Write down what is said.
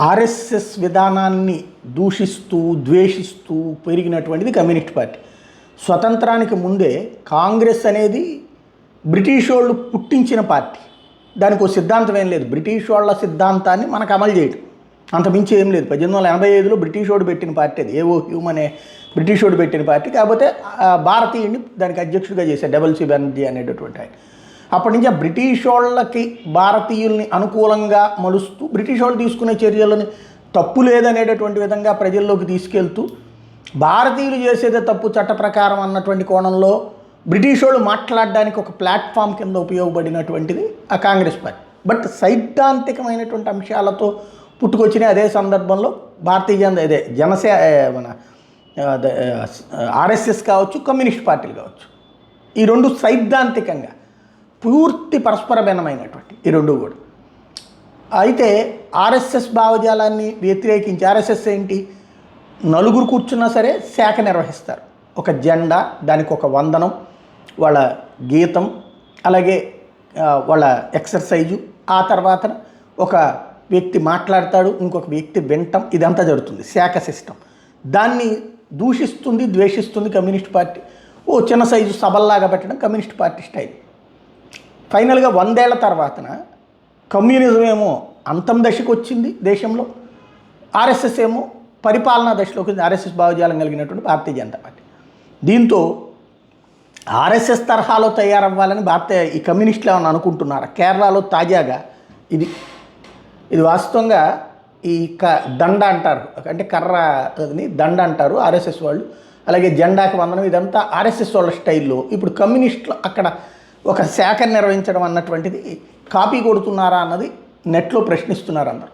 RSS విధానాన్ని దూషిస్తూ ద్వేషిస్తూ పెరిగినటువంటిది communist party. స్వతంత్రానికి ముందే కాంగ్రెస్ అనేది బ్రిటిష్ వాళ్ళు పుట్టించిన పార్టీ. దానికి ఒక సిద్ధాంతం ఏం లేదు, బ్రిటిష్ వాళ్ళ సిద్ధాంతాన్ని మనకు అమలు చేయడం, అంతమించి ఏం లేదు. 1885లో బ్రిటిష్ వాడు పెట్టిన పార్టీ అది, ఏవో హ్యూమ్ అనే బ్రిటిష్ వాడు పెట్టిన పార్టీ. కాకపోతే భారతీయుడిని దానికి అధ్యక్షుడిగా చేశారు, డబ్ల్యూసీ బెనర్జీ అనేటటువంటి ఆయన. అప్పటి నుంచి ఆ బ్రిటిష్ వాళ్ళకి భారతీయుల్ని అనుకూలంగా మలుస్తూ బ్రిటిష్ వాళ్ళు తీసుకునే చర్యలని తప్పు లేదనేటటువంటి విధంగా ప్రజల్లోకి తీసుకెళ్తూ భారతీయులు చేసేదే తప్పు చట్ట ప్రకారం అన్నటువంటి కోణంలో బ్రిటిష్ వాళ్ళు మాట్లాడడానికి ఒక ప్లాట్ఫామ్ కింద ఉపయోగపడినటువంటిది ఆ కాంగ్రెస్ పార్టీ. బట్ సైద్ధాంతికమైనటువంటి అంశాలతో పుట్టుకొచ్చిన అదే సందర్భంలో భారతీయ మన ఆర్ఎస్ఎస్ కావచ్చు, కమ్యూనిస్ట్ పార్టీలు కావచ్చు, ఈ రెండు సైద్ధాంతికంగా పూర్తి పరస్పర భిన్నమైనటువంటి ఈ రెండు కూడా. అయితే ఆర్ఎస్ఎస్ భావజాలాన్ని వ్యతిరేకించి, ఆర్ఎస్ఎస్ ఏంటి, నలుగురు కూర్చున్నా సరే శాఖ నిర్వహిస్తారు, ఒక జెండా, దానికి ఒక వందనం, వాళ్ళ గీతం, అలాగే వాళ్ళ ఎక్సర్సైజు, ఆ తర్వాత ఒక వ్యక్తి మాట్లాడతాడు, ఇంకొక వ్యక్తి వింటం, ఇదంతా జరుగుతుంది శాఖ సిస్టమ్. దాన్ని దూషిస్తుంది, ద్వేషిస్తుంది కమ్యూనిస్ట్ పార్టీ. ఓ చిన్న సైజు సభల్లాగా పెట్టడం కమ్యూనిస్ట్ పార్టీ స్టైల్. ఫైనల్గా 100 ఏళ్ల తర్వాతన కమ్యూనిజం ఏమో అంతం దశకు వచ్చింది దేశంలో, ఆర్ఎస్ఎస్ ఏమో పరిపాలనా దశలోకి వచ్చింది, ఆర్ఎస్ఎస్ భావజాలం కలిగినటువంటి భారతీయ జనతా పార్టీ. దీంతో ఆర్ఎస్ఎస్ తరహాలో తయారవ్వాలని ఈ కమ్యూనిస్టులు ఏమన్నా అనుకుంటున్నారా? కేరళలో తాజాగా ఇది వాస్తవంగా ఈ దండ అంటారు, అంటే కర్రని దండ అంటారు ఆర్ఎస్ఎస్ వాళ్ళు, అలాగే జెండాకి వందనం, ఇదంతా ఆర్ఎస్ఎస్ వాళ్ళ స్టైల్లో. ఇప్పుడు కమ్యూనిస్టులు అక్కడ ఒక శాఖ నిర్వహించడం అన్నటువంటిది కాపీ కొడుతున్నారా అన్నది నెట్లో ప్రశ్నిస్తున్నారు అందరూ.